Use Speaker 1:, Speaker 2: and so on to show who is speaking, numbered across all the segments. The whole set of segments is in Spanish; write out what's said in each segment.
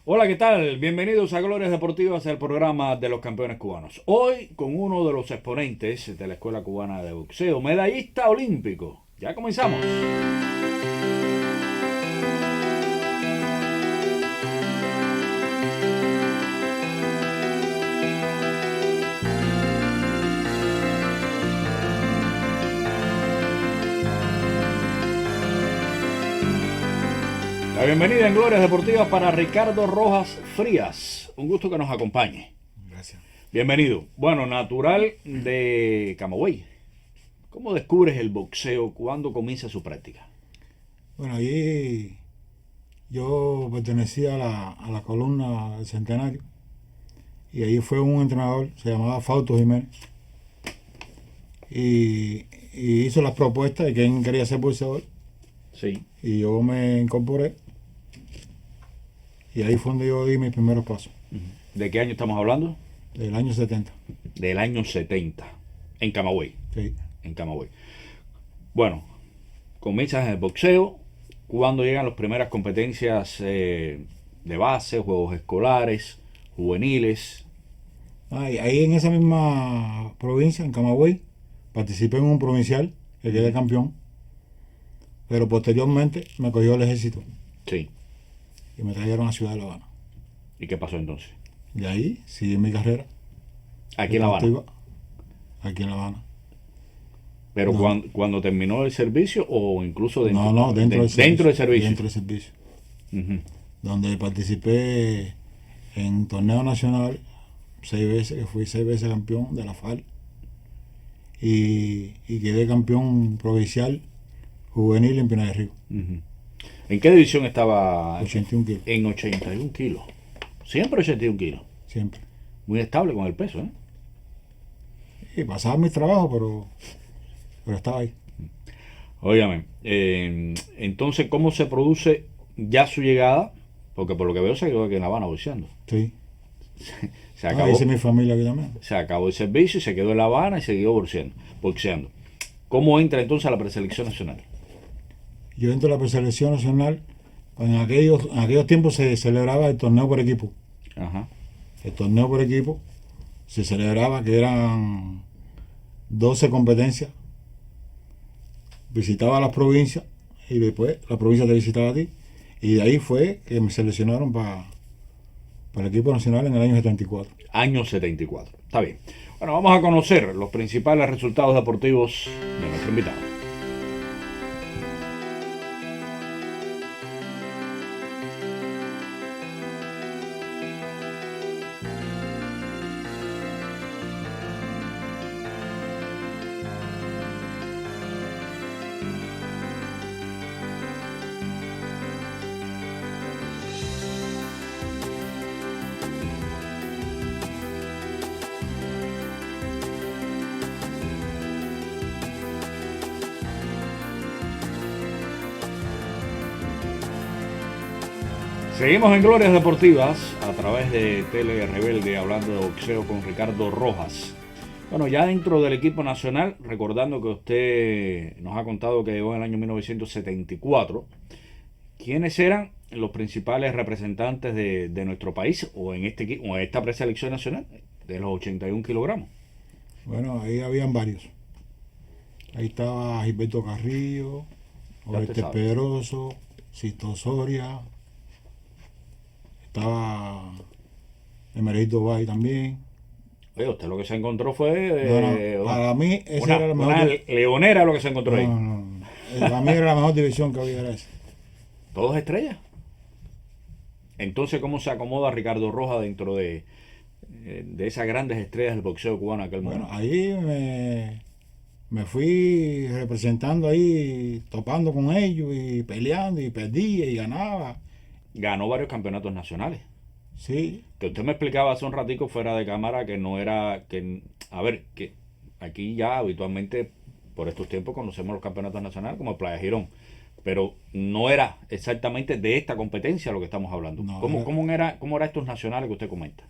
Speaker 1: Hola, ¿qué tal? Bienvenidos a Glorias Deportivas, el programa de los campeones cubanos. Hoy con uno de los exponentes de la Escuela Cubana de Boxeo, medallista olímpico. Ya comenzamos. La bienvenida en Glorias Deportivas para Ricardo Rojas Frías. Un gusto que nos acompañe.
Speaker 2: Gracias.
Speaker 1: Bienvenido. Bueno, natural de Camagüey. ¿Cómo descubres el boxeo? ¿Cuándo comienza su práctica?
Speaker 2: Bueno, allí yo pertenecía a la columna del Centenario y allí fue un entrenador, se llamaba Fausto Jiménez, y hizo las propuestas de quién quería ser boxeador
Speaker 1: Sí.
Speaker 2: y yo me incorporé y ahí fue donde yo di mis primeros pasos,
Speaker 1: ¿De qué año estamos hablando?
Speaker 2: del año 70.
Speaker 1: Del año 70. En Camagüey.
Speaker 2: Sí.
Speaker 1: En Camagüey. Bueno, comienzas en el boxeo. ¿Cuándo llegan las primeras competencias de base, juegos escolares, juveniles?
Speaker 2: Ahí en esa misma provincia, en Camagüey, participé en un provincial que quedé campeón, pero posteriormente me cogió el ejército
Speaker 1: Sí.
Speaker 2: y me trajeron a Ciudad de La Habana.
Speaker 1: ¿Y qué pasó entonces?
Speaker 2: De ahí seguí mi carrera
Speaker 1: Aquí en La Habana.
Speaker 2: deportiva aquí en La Habana.
Speaker 1: Pero
Speaker 2: No.
Speaker 1: cuando terminó el servicio o incluso dentro,
Speaker 2: No, dentro del servicio.
Speaker 1: dentro del servicio.
Speaker 2: Dentro del servicio.
Speaker 1: Ujú.
Speaker 2: Donde participé en torneo nacional 6 veces, que fui 6 veces campeón de la FARC y quedé campeón provincial juvenil en Pinar del Río,
Speaker 1: Ujú. ¿En qué división estaba?
Speaker 2: 81 kilos,
Speaker 1: En 81 kilos. Siempre 81 kilos.
Speaker 2: siempre.
Speaker 1: Muy estable con el peso, ¿eh?
Speaker 2: Y pasaba mis trabajos, pero estaba ahí.
Speaker 1: Óigame, entonces, ¿cómo se produce ya su llegada? Porque por lo que veo se quedó aquí en La Habana boxeando.
Speaker 2: Sí.
Speaker 1: Se acabó,
Speaker 2: Hice mi familia aquí también.
Speaker 1: se acabó el servicio y se quedó en La Habana y siguió boxeando. ¿Cómo entra entonces a la preselección nacional?
Speaker 2: Yo entro a la preselección nacional. En aquellos tiempos se celebraba el torneo por equipo.
Speaker 1: Ajá.
Speaker 2: El torneo por equipo se celebraba que eran 12 competencias. Visitaba las provincias y después la provincia te visitaba a ti. Y de ahí fue que me seleccionaron para el equipo nacional en el año 74.
Speaker 1: Año 74. Está bien. Bueno, vamos a conocer los principales resultados deportivos de nuestro invitado. Seguimos en Glorias Deportivas a través de Tele Rebelde hablando de boxeo con Ricardo Rojas. Bueno, ya dentro del equipo nacional, recordando que usted nos ha contado que llegó en el año 1974, ¿quiénes eran los principales representantes de nuestro país o en o en esta preselección nacional de los 81 kilogramos?
Speaker 2: Bueno, ahí habían varios. Ahí estaba Gilberto Carrillo,
Speaker 1: Ya usted
Speaker 2: Oreste
Speaker 1: sabe.
Speaker 2: Pedroso, Sisto Soria, estaba Emerito Bay también.
Speaker 1: Oye, usted lo que se encontró fue
Speaker 2: No, para mí esa
Speaker 1: una,
Speaker 2: era la mejor.
Speaker 1: una leonera lo que se encontró ahí.
Speaker 2: No. Para mí era la mejor división que había, era esa.
Speaker 1: Todos estrellas. Entonces, ¿cómo se acomoda Ricardo Rojas dentro de esas grandes estrellas del boxeo cubano en aquel
Speaker 2: Bueno,
Speaker 1: momento?
Speaker 2: ahí me fui representando ahí, topando con ellos y peleando y perdía y ganaba.
Speaker 1: Ganó varios campeonatos nacionales.
Speaker 2: Sí,
Speaker 1: Que usted me explicaba hace un ratico fuera de cámara que no era, a ver, que aquí ya habitualmente por estos tiempos conocemos los campeonatos nacionales como el Playa Girón, pero no era exactamente de esta competencia lo que estamos hablando.
Speaker 2: No,
Speaker 1: ¿Cómo era estos nacionales que usted comenta?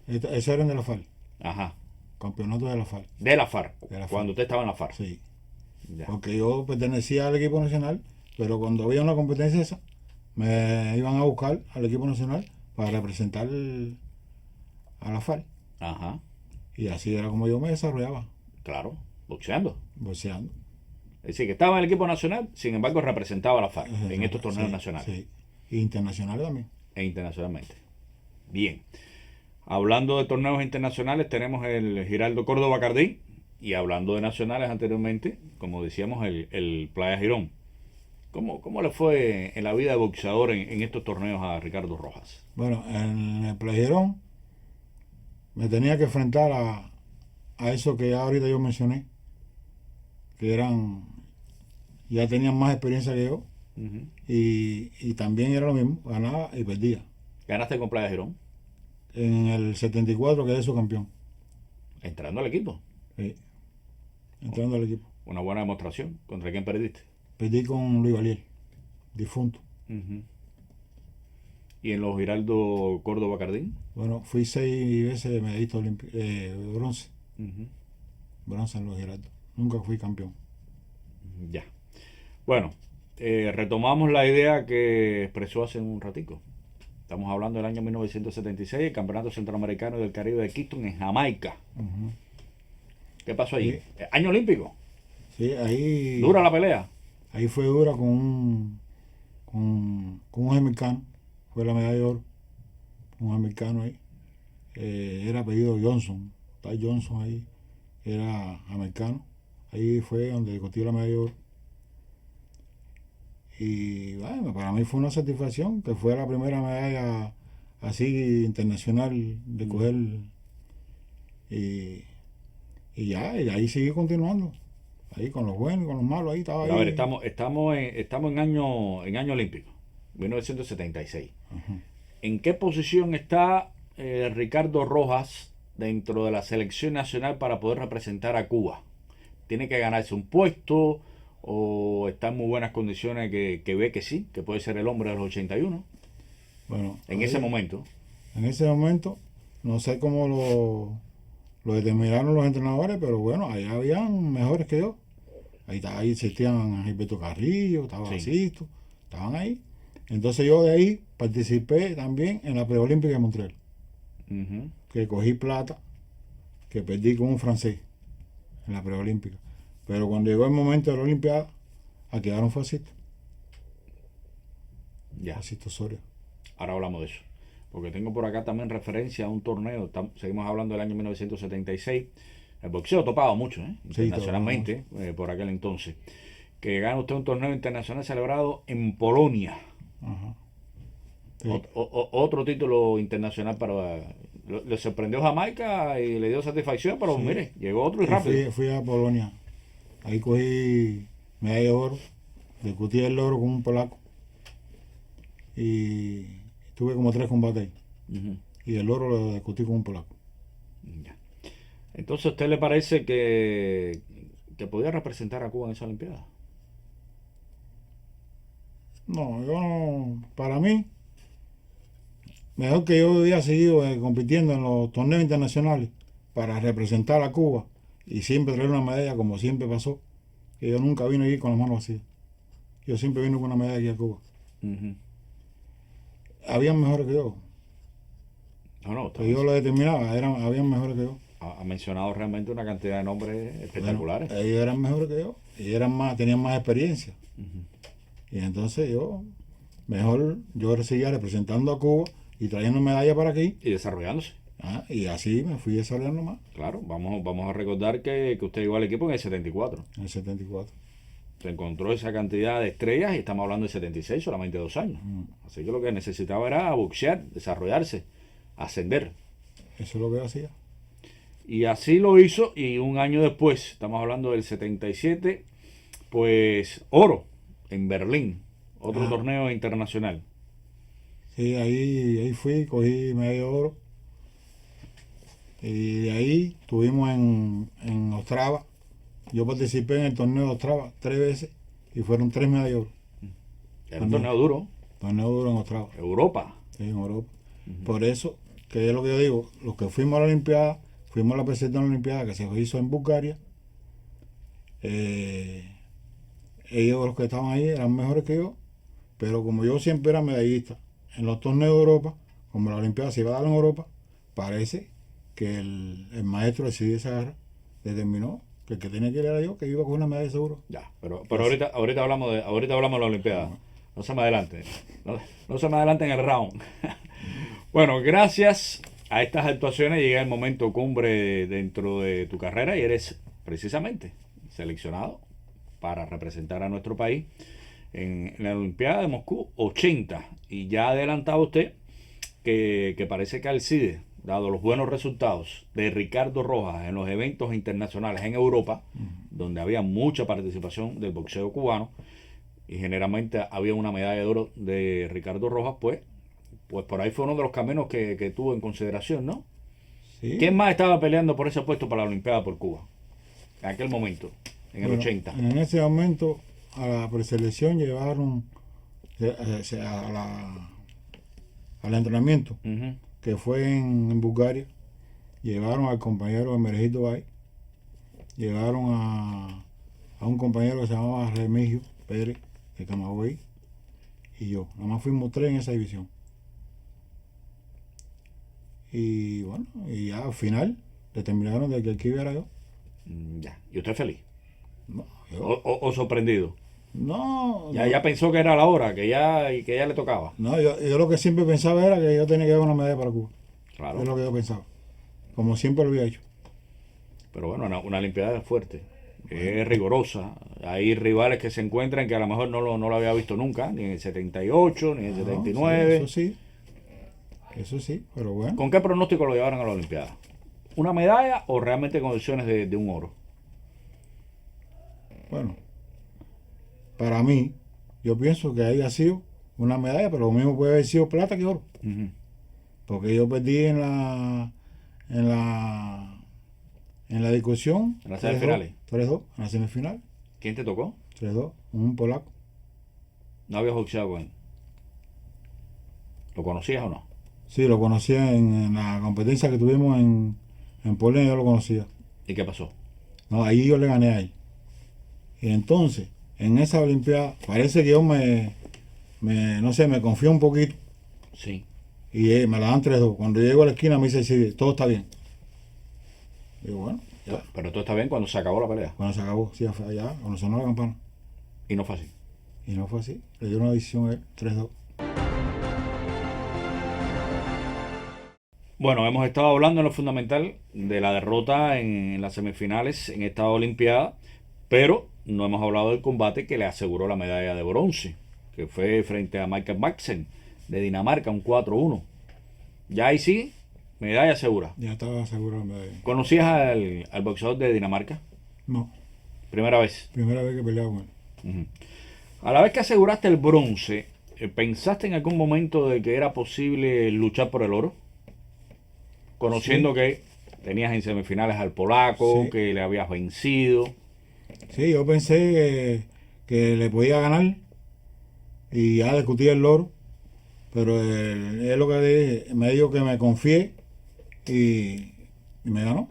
Speaker 2: esos eran de la FARC,
Speaker 1: Ajá,
Speaker 2: campeonatos de la FARC.
Speaker 1: de la FARC,
Speaker 2: De la
Speaker 1: cuando
Speaker 2: FARC.
Speaker 1: usted estaba en la FARC.
Speaker 2: Sí,
Speaker 1: Ya.
Speaker 2: porque yo pertenecía al equipo nacional, pero cuando había una competencia esa, me iban a buscar al equipo nacional para representar a la FARC.
Speaker 1: Ajá,
Speaker 2: Y así era como yo me desarrollaba,
Speaker 1: claro, boxeando.
Speaker 2: boxeando.
Speaker 1: Es decir, que estaba en el equipo nacional, sin embargo representaba a la FARC en estos torneos
Speaker 2: Sí,
Speaker 1: nacionales
Speaker 2: sí. Y internacionales también.
Speaker 1: e internacionalmente. Bien. Hablando de torneos internacionales, tenemos el Giraldo Córdoba Cardí. Y hablando de nacionales anteriormente, como decíamos, el Playa Girón. ¿Cómo le fue en la vida de boxeador en estos torneos a Ricardo Rojas?
Speaker 2: Bueno, en el playerón me tenía que enfrentar a eso que ya ahorita yo mencioné, que ya tenían más experiencia que yo,
Speaker 1: Ujú.
Speaker 2: y también era lo mismo, ganaba y perdía.
Speaker 1: Ganaste con Playa Girón,
Speaker 2: En el 74 quedé subcampeón,
Speaker 1: entrando al equipo.
Speaker 2: sí, entrando al equipo.
Speaker 1: Una buena demostración. ¿Contra quién perdiste?
Speaker 2: Perdí con Luis Valier, difunto.
Speaker 1: Ujú. ¿Y en los Giraldo Córdoba Cardín?
Speaker 2: Bueno, fui 6 veces medallista bronce,
Speaker 1: Ujú.
Speaker 2: bronce en los Giraldos. Nunca fui campeón.
Speaker 1: Ya. Bueno, retomamos la idea que expresó hace un ratico. Estamos hablando del año 1976, el Campeonato Centroamericano y del Caribe de Kingston en Jamaica.
Speaker 2: Ujú.
Speaker 1: ¿Qué pasó allí?
Speaker 2: Sí.
Speaker 1: Año olímpico.
Speaker 2: Sí, ahí,
Speaker 1: Dura la pelea.
Speaker 2: ahí fue dura con un jamaicano. Fue la medalla de oro. Un jamaicano ahí. Era apellido Johnson. Ty Johnson ahí. Era jamaicano. Ahí fue donde discutió la medalla de oro. Y bueno, para mí fue una satisfacción que fue la primera medalla así internacional de coger. Y, y ahí seguí continuando. Ahí con los buenos, con los malos, ahí estaba
Speaker 1: Pero a ver,
Speaker 2: ahí.
Speaker 1: estamos en año olímpico, 1976.
Speaker 2: Ajá.
Speaker 1: ¿En qué posición está Ricardo Rojas dentro de la selección nacional para poder representar a Cuba? ¿Tiene que ganarse un puesto o está en muy buenas condiciones que ve que sí, que puede ser el hombre de los 81?
Speaker 2: Bueno,
Speaker 1: En ese momento.
Speaker 2: en ese momento, no sé cómo lo determinaron los entrenadores, pero bueno, ahí habían mejores que yo. Ahí existían Gilberto Carrillo, estaba
Speaker 1: Sí.
Speaker 2: Sisto, estaban ahí. Entonces yo de ahí participé también en la preolímpica de Montreal,
Speaker 1: Ujú.
Speaker 2: que cogí plata, que perdí con un francés en la preolímpica. Pero cuando llegó el momento de la Olimpiada, quedaron fascistas,
Speaker 1: Ya,
Speaker 2: fascistas Soria.
Speaker 1: ahora hablamos de eso. Porque tengo por acá también referencia a un torneo, seguimos hablando del año 1976. El boxeo topaba mucho,
Speaker 2: Sí,
Speaker 1: internacionalmente, por aquel entonces. Que gana usted un torneo internacional celebrado en Polonia.
Speaker 2: Ajá. Sí.
Speaker 1: Otro título internacional para... Le sorprendió Jamaica y le dio satisfacción, pero
Speaker 2: Sí.
Speaker 1: mire, llegó otro y
Speaker 2: Y
Speaker 1: rápido.
Speaker 2: fui a Polonia. Ahí cogí medalla de oro, discutí el oro con un polaco y tuve como 3 combates ahí.
Speaker 1: Ujú.
Speaker 2: Y el oro lo discutí con un polaco.
Speaker 1: Ya. Entonces, ¿a usted le parece que podía representar a Cuba en esa Olimpiada?
Speaker 2: No, yo no, para mí, mejor que yo hubiera seguido compitiendo en los torneos internacionales para representar a Cuba y siempre traer una medalla como siempre pasó, que yo nunca vine aquí con las manos vacías. Yo siempre vine con una medalla aquí a Cuba.
Speaker 1: Ujú.
Speaker 2: Habían mejores que yo,
Speaker 1: No,
Speaker 2: que yo lo determinaba, habían mejores que yo.
Speaker 1: ha mencionado realmente una cantidad de nombres espectaculares.
Speaker 2: Bueno, ellos eran mejores que yo y tenían más experiencia.
Speaker 1: Ujú.
Speaker 2: Y entonces yo seguía representando a Cuba y trayendo medallas para aquí.
Speaker 1: Y desarrollándose.
Speaker 2: Y así me fui desarrollando más
Speaker 1: Claro, vamos a recordar que usted llegó al equipo en el 74.
Speaker 2: en el 74.
Speaker 1: Se encontró esa cantidad de estrellas y estamos hablando de 76, solamente 2 años. Así que lo que necesitaba era boxear, desarrollarse, ascender.
Speaker 2: Eso es lo que yo hacía.
Speaker 1: Y así lo hizo y un año después, estamos hablando del 77, pues oro en Berlín, otro torneo internacional.
Speaker 2: Sí, ahí fui, cogí medalla de oro. Y de ahí estuvimos en Ostrava. Yo participé en el torneo de Ostrava 3 veces y fueron 3 medallas de oro.
Speaker 1: Era un torneo duro,
Speaker 2: Torneo duro en Ostrava,
Speaker 1: Europa.
Speaker 2: sí, en Europa. Por eso, que es lo que yo digo, los que fuimos a la Olimpiada, fuimos a la presentación de la Olimpiada que se hizo en Bulgaria. Ellos, los que estaban ahí, eran mejores que yo, pero como yo siempre era medallista en los torneos de Europa, como la Olimpiada se iba a dar en Europa, parece que el maestro de esa guerra determinó que el que tenía que ir era yo, que iba con una medalla seguro.
Speaker 1: Ya, pero ahorita hablamos de la Olimpiada. No se me adelante. No se me adelante en el round. Bueno, gracias a estas actuaciones llega el momento cumbre dentro de tu carrera y eres precisamente seleccionado para representar a nuestro país en la Olimpiada de Moscú 80. Y ya ha adelantado usted que parece que Alcides, dado los buenos resultados de Ricardo Rojas en los eventos internacionales en Europa, donde había mucha participación del boxeo cubano, y generalmente había una medalla de oro de Ricardo Rojas, pues por ahí fue uno de los caminos que tuvo en consideración, ¿no?
Speaker 2: Sí.
Speaker 1: ¿Quién más estaba peleando por ese puesto para la Olimpiada por Cuba? En aquel momento, en el 80.
Speaker 2: En ese momento, a la preselección llevaron al entrenamiento, que fue en Bulgaria. Llevaron al compañero Emergito Bay, llevaron a un compañero que se llamaba Remigio Pérez, de Camagüey, y yo. Nada más fuimos 3 en esa división. Y bueno, y ya al final determinaron de que el que iba era yo.
Speaker 1: Ya. ¿Y usted feliz?
Speaker 2: No,
Speaker 1: ¿O sorprendido?
Speaker 2: No,
Speaker 1: Ya pensó que era la hora, que ya le tocaba.
Speaker 2: no, yo lo que siempre pensaba era que yo tenía que dar una medalla para Cuba.
Speaker 1: Claro.
Speaker 2: Es lo que yo pensaba. Como siempre lo había hecho.
Speaker 1: Pero bueno, una Olimpiada es fuerte, es rigurosa. Hay rivales que se encuentran que a lo mejor no lo había visto nunca, ni en el 78, ni en el 79.
Speaker 2: Sí, eso sí, pero bueno.
Speaker 1: ¿Con qué pronóstico lo llevaron a la Olimpiada? ¿Una medalla o realmente condiciones de un oro?
Speaker 2: Bueno, para mí, yo pienso que haya sido una medalla, pero lo mismo puede haber sido plata que oro. Porque yo perdí en la discusión.
Speaker 1: ¿En las semifinales?
Speaker 2: 3-2, en la semifinal.
Speaker 1: ¿Quién te tocó?
Speaker 2: 3-2, un polaco.
Speaker 1: ¿No habías boxeado con él? ¿Lo conocías o no?
Speaker 2: Sí, lo conocía en la competencia que tuvimos en Polonia, yo lo conocía.
Speaker 1: ¿Y qué pasó?
Speaker 2: No, ahí yo le gané a él. Y entonces, en esa Olimpiada, parece que yo no sé, me confié un poquito.
Speaker 1: Sí.
Speaker 2: Y me la dan 3-2. Cuando llego a la esquina me dice, sí, todo está bien. Digo, bueno, ya.
Speaker 1: Pero todo está bien cuando se acabó la pelea.
Speaker 2: Cuando se acabó, sí, fue allá, cuando sonó la campana.
Speaker 1: Y no fue así.
Speaker 2: Y no fue así. Le dio una decisión a él, 3-2.
Speaker 1: Bueno, hemos estado hablando en lo fundamental de la derrota en las semifinales en esta Olimpiada, pero no hemos hablado del combate que le aseguró la medalla de bronce, que fue frente a Michael Madsen de Dinamarca, un 4-1. Ya ahí sí, medalla segura.
Speaker 2: Ya estaba seguro la medalla.
Speaker 1: ¿Conocías al boxeador de Dinamarca?
Speaker 2: No,
Speaker 1: Primera vez.
Speaker 2: primera vez que peleaba con él.
Speaker 1: A la vez que aseguraste el bronce, ¿pensaste en algún momento de que era posible luchar por el oro? Conociendo que tenías en semifinales al polaco,
Speaker 2: Sí.
Speaker 1: que le habías vencido.
Speaker 2: Sí, yo pensé que le podía ganar y ya discutí el loro, pero es lo que dije, me dijo que me confié y me ganó.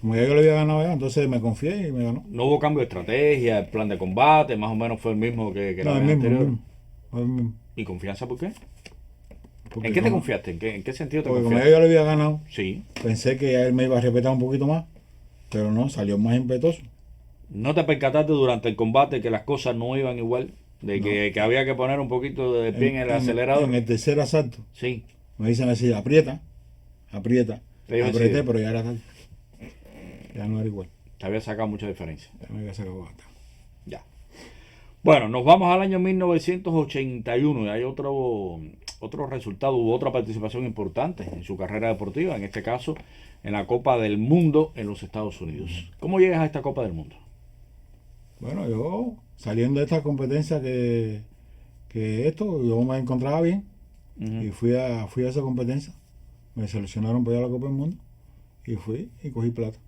Speaker 2: Como ya yo le había ganado ya, entonces me confié y me ganó.
Speaker 1: No hubo cambio de estrategia, el plan de combate, más o menos fue el mismo que
Speaker 2: No,
Speaker 1: la
Speaker 2: el
Speaker 1: vez
Speaker 2: mismo,
Speaker 1: anterior.
Speaker 2: el mismo.
Speaker 1: ¿Y confianza por qué?
Speaker 2: Porque
Speaker 1: ¿En qué te
Speaker 2: como-
Speaker 1: confiaste? ¿En qué sentido te
Speaker 2: Porque como ya
Speaker 1: confiaste?
Speaker 2: yo le había ganado,
Speaker 1: Sí.
Speaker 2: pensé que ya él me iba a respetar un poquito más, pero no, salió más impetuoso.
Speaker 1: ¿No te percataste durante el combate que las cosas no iban igual? De
Speaker 2: No.
Speaker 1: que había que poner un poquito de pie en el acelerador.
Speaker 2: En el tercer asalto,
Speaker 1: Sí.
Speaker 2: me dicen así, aprieta.
Speaker 1: Te dijo
Speaker 2: Apreté,
Speaker 1: así.
Speaker 2: pero ya era tarde. Ya no era igual.
Speaker 1: Te había sacado mucha diferencia.
Speaker 2: Ya me había sacado bastante.
Speaker 1: Ya. Bueno, nos vamos al año 1981 y hay otro resultado u otra participación importante en su carrera deportiva, en este caso en la Copa del Mundo en los Estados Unidos. ¿Cómo llegas a esta Copa del Mundo?
Speaker 2: Bueno, yo saliendo de esta competencia yo me encontraba bien y fui a esa competencia. Me seleccionaron para ir a la Copa del Mundo y fui y cogí plata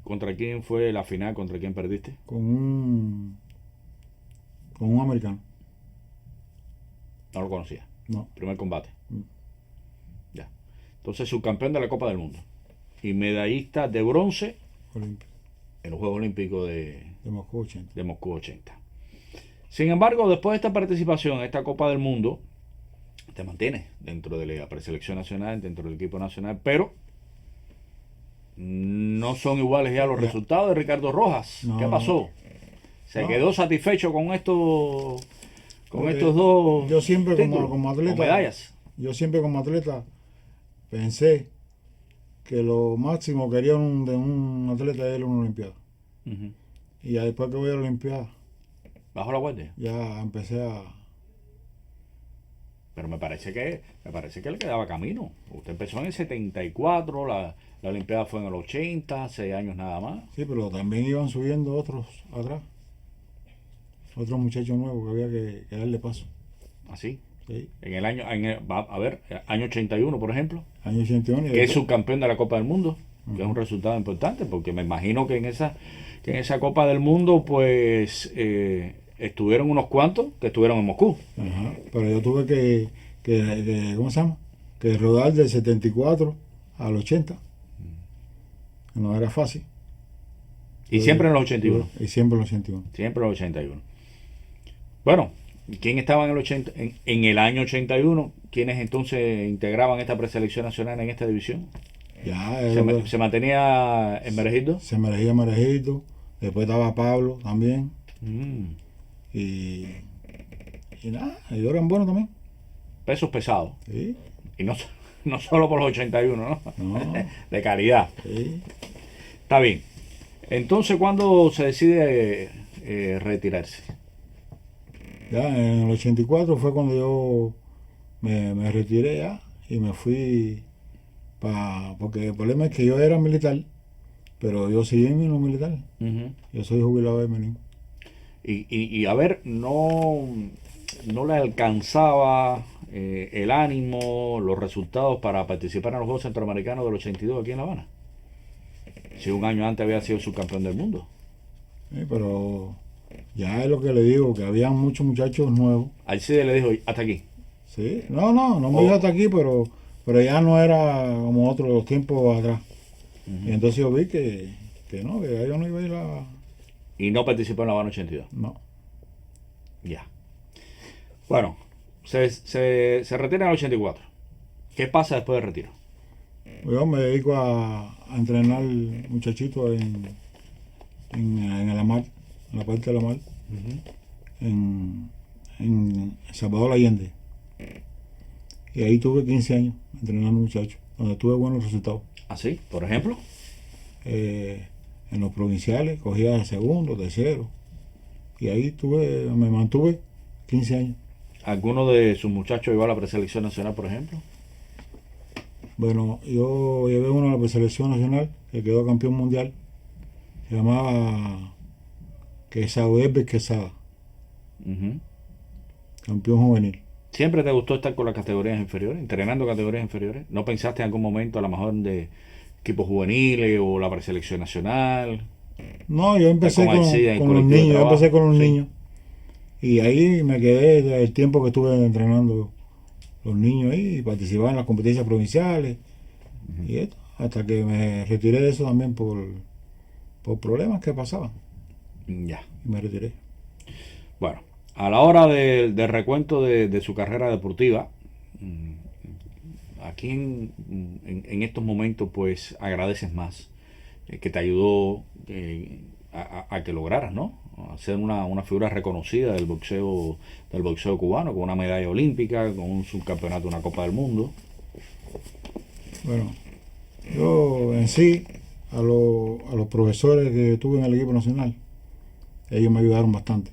Speaker 1: ¿Contra quién fue la final? ¿Contra quién perdiste?
Speaker 2: con un americano.
Speaker 1: No lo conocía.
Speaker 2: No,
Speaker 1: Primer combate.
Speaker 2: Mm.
Speaker 1: Ya. Entonces, subcampeón de la Copa del Mundo y medallista de bronce
Speaker 2: olímpico,
Speaker 1: en los Juegos Olímpicos de
Speaker 2: de Moscú 80.
Speaker 1: Moscú 80. Sin embargo, después de esta participación en esta Copa del Mundo, te mantienes dentro de la preselección nacional, dentro del equipo nacional, pero no son iguales ya los resultados de Ricardo Rojas.
Speaker 2: No,
Speaker 1: ¿Qué pasó? ¿Se
Speaker 2: no.
Speaker 1: quedó satisfecho con estos
Speaker 2: Porque
Speaker 1: estos dos
Speaker 2: yo siempre
Speaker 1: títulos,
Speaker 2: como
Speaker 1: con
Speaker 2: atleta,
Speaker 1: medallas?
Speaker 2: yo siempre como atleta pensé que lo máximo que quería de un atleta era una olimpiada.
Speaker 1: Ujú.
Speaker 2: Y ya después que voy a la olimpiada,
Speaker 1: Bajo la guardia.
Speaker 2: ya empecé a...
Speaker 1: Pero me parece que le quedaba camino. Usted empezó en el 74, la Olimpiada fue en el 80, 6 años nada más.
Speaker 2: Sí, pero también iban subiendo otros atrás. Otros muchachos nuevos que había que darle paso.
Speaker 1: Así.
Speaker 2: Sí.
Speaker 1: En el año, año 81, por ejemplo,
Speaker 2: Año 81.
Speaker 1: que es subcampeón de la Copa del Mundo, que es un resultado importante, porque me imagino que en esa Copa del Mundo, pues, estuvieron unos cuantos que estuvieron en Moscú.
Speaker 2: Ajá. Pero yo tuve ¿cómo se llama? Que rodar del 74 al 80. No era fácil.
Speaker 1: Y siempre en los 81.
Speaker 2: Y siempre en los 81.
Speaker 1: Siempre en los 81. Bueno, ¿quién estaba en el 80, en el año 81? ¿Quiénes entonces integraban esta preselección nacional en esta división?
Speaker 2: Ya,
Speaker 1: Se mantenía en Merejildo.
Speaker 2: se me elegía Marejito. Después estaba Pablo también.
Speaker 1: Mm.
Speaker 2: Y nada, ellos eran buenos también.
Speaker 1: Pesos pesados.
Speaker 2: Sí,
Speaker 1: Y no solo por los 81, ¿no?
Speaker 2: no,
Speaker 1: De calidad.
Speaker 2: sí.
Speaker 1: Está bien. Entonces, ¿cuándo se decide retirarse?
Speaker 2: Ya en el 84 fue cuando yo me retiré ya y me fui porque el problema es que yo era militar, pero yo seguí en lo militar.
Speaker 1: Ujú.
Speaker 2: Yo soy jubilado de Menín.
Speaker 1: Y a ver, no le alcanzaba el ánimo, los resultados para participar en los Juegos Centroamericanos del 82 aquí en La Habana. Si un año antes había sido subcampeón del mundo.
Speaker 2: Sí, pero ya es lo que le digo, que había muchos muchachos nuevos.
Speaker 1: Alcide le dijo, hasta aquí.
Speaker 2: Sí, no me dijo hasta aquí, pero ya no era como otros tiempos atrás. Y entonces yo vi que no, que ya yo no iba a ir a...
Speaker 1: Y no participó en La Habana 82.
Speaker 2: No.
Speaker 1: Ya. Bueno, se retira en el 84. ¿Qué pasa después del retiro?
Speaker 2: Yo me dedico a entrenar muchachitos en la mar, en la parte de la mar, en Salvador Allende. Y ahí tuve 15 años entrenando muchachos, donde tuve buenos resultados.
Speaker 1: ¿Así? Por ejemplo.
Speaker 2: En los provinciales cogía de segundo, tercero. Y ahí me mantuve 15 años.
Speaker 1: ¿Alguno de sus muchachos iba a la preselección nacional, por ejemplo?
Speaker 2: Bueno, yo llevé uno a la preselección nacional, que quedó campeón mundial. Se llamaba Quesada,
Speaker 1: Ujú.
Speaker 2: campeón juvenil.
Speaker 1: ¿Siempre te gustó estar con las categorías inferiores, entrenando categorías inferiores? ¿No pensaste en algún momento a lo mejor de equipos juveniles o la preselección nacional?
Speaker 2: No, yo empecé
Speaker 1: Con Alcida en
Speaker 2: con los
Speaker 1: colectivo de
Speaker 2: niños, yo
Speaker 1: trabajo.
Speaker 2: empecé con los
Speaker 1: Sí.
Speaker 2: niños. Y ahí me quedé el tiempo que estuve entrenando los niños ahí, y participaba en las competencias provinciales. Y esto, hasta que me retiré de eso también por problemas que pasaban.
Speaker 1: Ya.
Speaker 2: Y me retiré.
Speaker 1: Bueno, a la hora del recuento de su carrera deportiva, aquí en estos momentos, pues agradeces más que te ayudó a que lograras, ¿no? A ser una figura reconocida del boxeo cubano, con una medalla olímpica, con un subcampeonato, una Copa del Mundo.
Speaker 2: Bueno, yo en sí, a los profesores que tuve en el equipo nacional, ellos me ayudaron bastante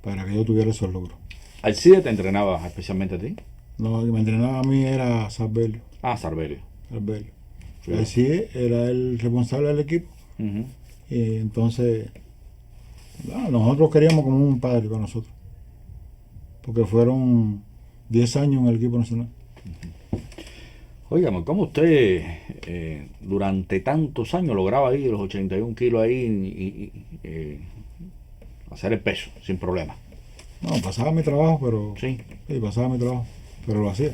Speaker 2: para que yo tuviera esos logros.
Speaker 1: Alcide te entrenaba especialmente a ti.
Speaker 2: No, el que me entrenaba a mí era Sarbelio.
Speaker 1: Ah, Sarbelio. Sí.
Speaker 2: Así era el responsable del equipo.
Speaker 1: Ujú.
Speaker 2: Y entonces, nosotros queríamos como un padre para nosotros. Porque fueron 10 años en el equipo nacional.
Speaker 1: Óigame, ¿cómo usted durante tantos años lograba ahí los 81 kilos ahí y hacer el peso sin problema?
Speaker 2: No, pasaba mi trabajo, pero...
Speaker 1: Sí,
Speaker 2: Sí, pasaba mi trabajo, pero lo hacía.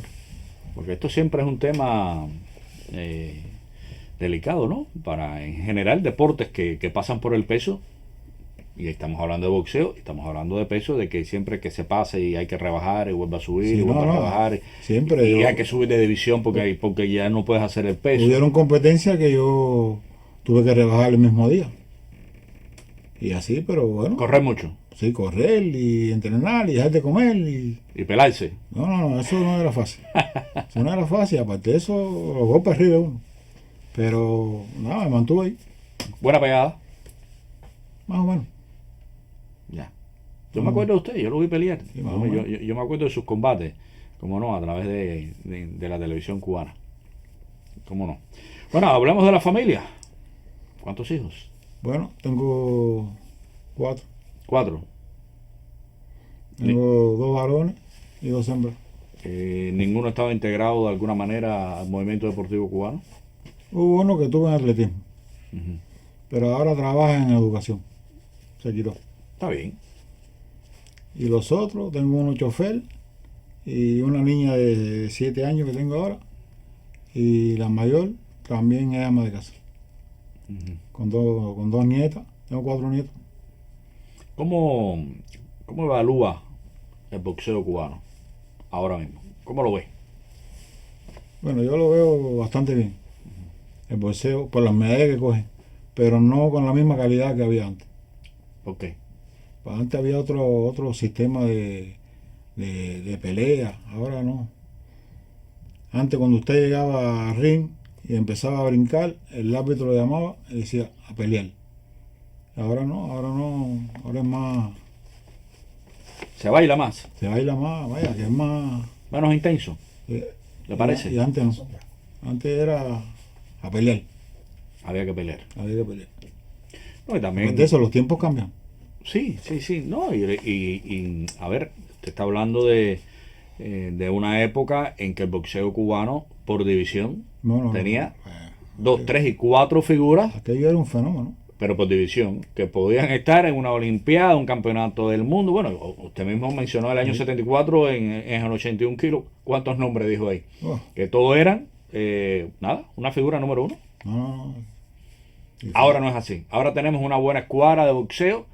Speaker 1: porque esto siempre es un tema delicado, ¿no? Para en general deportes que pasan por el peso, Y estamos hablando de boxeo, estamos hablando de peso, de que siempre que se pase y hay que rebajar y vuelve a subir
Speaker 2: Sí,
Speaker 1: y vuelve
Speaker 2: no,
Speaker 1: a
Speaker 2: no.
Speaker 1: rebajar
Speaker 2: Siempre
Speaker 1: y
Speaker 2: yo,
Speaker 1: hay que subir de división porque ya no puedes hacer el peso.
Speaker 2: hubieron competencias que yo tuve que rebajar el mismo día. Y así, pero bueno.
Speaker 1: Correr mucho
Speaker 2: Sí, correr y entrenar y dejar de comer.
Speaker 1: y pelarse.
Speaker 2: No, no, no, eso no era fácil. Eso no era fácil. Aparte de eso, los golpes arriba de uno. Pero nada, me mantuve ahí,
Speaker 1: Buena pegada.
Speaker 2: más o menos.
Speaker 1: Ya. Yo me acuerdo de usted, yo lo vi pelear.
Speaker 2: Sí, más
Speaker 1: Yo,
Speaker 2: o menos.
Speaker 1: yo me acuerdo de sus combates, como no, a través de la televisión cubana. ¿Cómo no? Bueno, hablemos de la familia. ¿Cuántos hijos?
Speaker 2: Bueno, tengo 4.
Speaker 1: 4.
Speaker 2: Tengo 2 varones y 2 hembras.
Speaker 1: Ninguno estaba integrado de alguna manera al movimiento deportivo cubano.
Speaker 2: Hubo uno que tuvo en atletismo,
Speaker 1: Ujú.
Speaker 2: pero ahora trabaja en educación. Se quitó.
Speaker 1: Está bien.
Speaker 2: Y los otros, tengo uno chofer y una niña de 7 años que tengo ahora. Y la mayor también es ama de casa.
Speaker 1: Ujú.
Speaker 2: Con 2 nietas. Tengo 4 nietos.
Speaker 1: ¿Cómo, cómo evalúa el boxeo cubano ahora mismo? ¿Cómo lo ve?
Speaker 2: Bueno, yo lo veo bastante bien. El boxeo, por las medallas que cogen, pero no con la misma calidad que había antes.
Speaker 1: ¿Por qué?
Speaker 2: Pues antes había otro sistema de pelea, ahora no. Antes cuando usted llegaba al ring y empezaba a brincar, el árbitro lo llamaba y decía a pelear. Ahora no, ahora es más,
Speaker 1: ¿Se baila más?
Speaker 2: se baila más, vaya, que es más.
Speaker 1: ¿Menos intenso?
Speaker 2: eh,
Speaker 1: ¿Le parece?
Speaker 2: Y antes no. Antes era a pelear,
Speaker 1: Había que pelear.
Speaker 2: había que pelear.
Speaker 1: No, y también...
Speaker 2: De eso los tiempos cambian.
Speaker 1: Sí, sí, sí. No, a ver, usted está hablando de una época en que el boxeo cubano, por división,
Speaker 2: No, no,
Speaker 1: tenía
Speaker 2: no.
Speaker 1: 2, 3 y 4 figuras,
Speaker 2: Aquello era un fenómeno.
Speaker 1: pero por división, que podían estar en una olimpiada, un campeonato del mundo. Bueno, usted mismo mencionó el año
Speaker 2: Sí.
Speaker 1: 74 en el 81 kilos. ¿Cuántos nombres dijo ahí?
Speaker 2: Oh,
Speaker 1: Que todos eran, nada, una figura número 1.
Speaker 2: no, no, no.
Speaker 1: Ahora no es así. Ahora tenemos una buena escuadra de boxeo,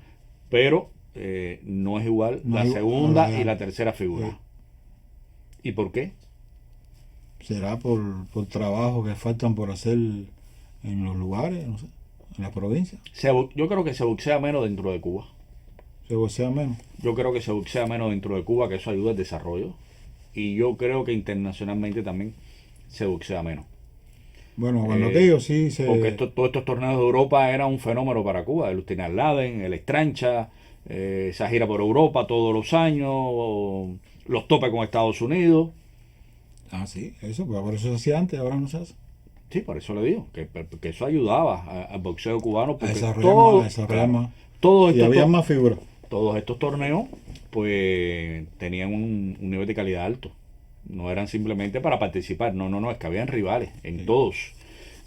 Speaker 1: pero no es igual
Speaker 2: No
Speaker 1: la
Speaker 2: es
Speaker 1: segunda
Speaker 2: igual.
Speaker 1: y la tercera figura.
Speaker 2: Sí.
Speaker 1: ¿Y por qué?
Speaker 2: Será por trabajo que faltan por hacer en los lugares, no sé, en la provincia.
Speaker 1: Yo creo que se boxea menos dentro de Cuba.
Speaker 2: Se boxea menos.
Speaker 1: Yo creo que se boxea menos dentro de Cuba, que eso ayuda al desarrollo. Y yo creo que internacionalmente también se boxea menos.
Speaker 2: Bueno, cuando
Speaker 1: Eh,
Speaker 2: aquello sí se.
Speaker 1: Porque todos estos torneos de Europa eran un fenómeno para Cuba. El Ustina Laden, el Estrancha, esa gira por Europa todos los años, los topes con Estados Unidos.
Speaker 2: Ah, sí, eso, pues por eso se hacía antes, ahora no se hace.
Speaker 1: Sí, por eso le digo, que eso ayudaba al boxeo cubano,
Speaker 2: A
Speaker 1: porque
Speaker 2: desarrollar más, a desarrollar más.
Speaker 1: todos
Speaker 2: Y
Speaker 1: estos,
Speaker 2: había más figuras.
Speaker 1: todos estos torneos pues tenían un nivel de calidad alto. No eran simplemente para participar, no, es que habían rivales en
Speaker 2: Sí.
Speaker 1: todos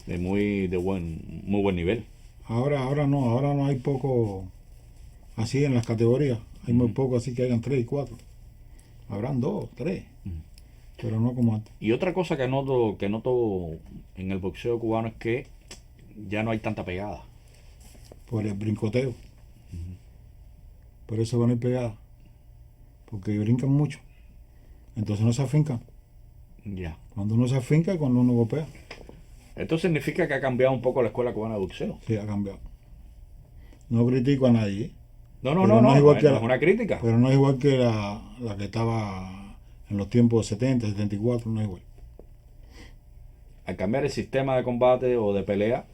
Speaker 1: de muy buen nivel.
Speaker 2: Ahora no hay poco así en las categorías. Hay muy poco así que hayan 3 y 4. Habrán 2, 3, pero no como antes.
Speaker 1: Y otra cosa que noto en el boxeo cubano es que ya no hay tanta pegada.
Speaker 2: Por el brincoteo. Por eso van a ir pegadas. Porque brincan mucho. Entonces no se afincan.
Speaker 1: Ya.
Speaker 2: Cuando uno se afinca es cuando uno golpea.
Speaker 1: Esto significa que ha cambiado un poco la escuela cubana de boxeo.
Speaker 2: Sí, ha cambiado. No critico a nadie, ¿eh?
Speaker 1: No,
Speaker 2: Pero no es igual que
Speaker 1: no
Speaker 2: la-
Speaker 1: es una crítica.
Speaker 2: pero no es igual que la que estaba en los tiempos 70, 74, no es igual.
Speaker 1: Al cambiar el sistema de combate o de pelea,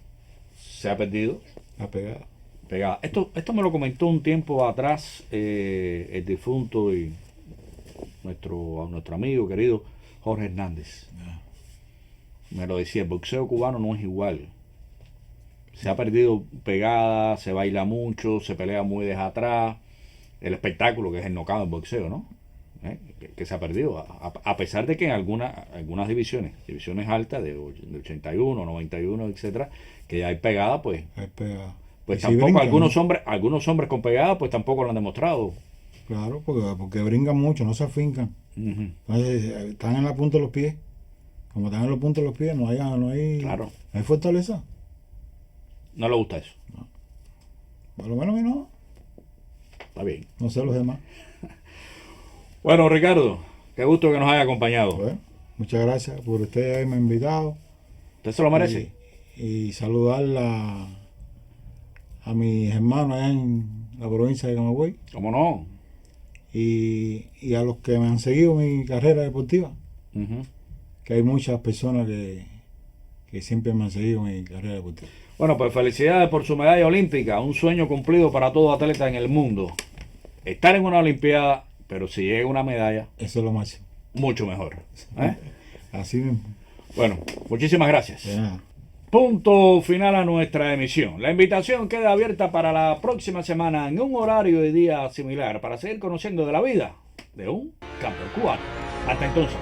Speaker 1: se ha perdido
Speaker 2: La pegada.
Speaker 1: pegada. Esto me lo comentó un tiempo atrás el difunto y nuestro amigo querido Jorge Hernández.
Speaker 2: Ya.
Speaker 1: Me lo decía, el boxeo cubano no es igual. Se ha perdido pegada, se baila mucho, se pelea muy desde atrás. El espectáculo que es el knockout en boxeo, ¿no? Que se ha perdido. A pesar de que en algunas divisiones altas de 81, 91, etcétera, que ya hay pegada, pues
Speaker 2: Es pegada.
Speaker 1: pues
Speaker 2: Y sí
Speaker 1: tampoco
Speaker 2: brincan,
Speaker 1: algunos hombres con pegada pues tampoco lo han demostrado.
Speaker 2: Claro, porque brincan mucho, no se afincan.
Speaker 1: Ujú.
Speaker 2: Entonces, están en la punta de los pies. Como están en la punta de los pies, no hay,
Speaker 1: Claro.
Speaker 2: no hay fortaleza.
Speaker 1: No le gusta eso.
Speaker 2: Por lo menos a mí no.
Speaker 1: Está bien.
Speaker 2: No sé los demás.
Speaker 1: Bueno, Ricardo, qué gusto que nos haya acompañado.
Speaker 2: Bueno, muchas gracias por usted haberme invitado.
Speaker 1: ¿Usted se lo merece?
Speaker 2: Y saludar a mis hermanos allá en la provincia de Camagüey.
Speaker 1: ¿Cómo no?
Speaker 2: Y a los que me han seguido mi carrera deportiva.
Speaker 1: Ujú.
Speaker 2: Que hay muchas personas que siempre me han seguido mi carrera deportiva.
Speaker 1: Bueno, pues felicidades por su medalla olímpica, un sueño cumplido para todo atleta en el mundo. Estar en una olimpiada, pero si llega una medalla,
Speaker 2: Eso es lo máximo.
Speaker 1: mucho mejor. ¿Eh?
Speaker 2: Así mismo.
Speaker 1: Bueno, muchísimas gracias.
Speaker 2: De nada.
Speaker 1: Punto final a nuestra emisión. La invitación queda abierta para la próxima semana en un horario y día similar para seguir conociendo de la vida de un campeón cubano. Hasta entonces.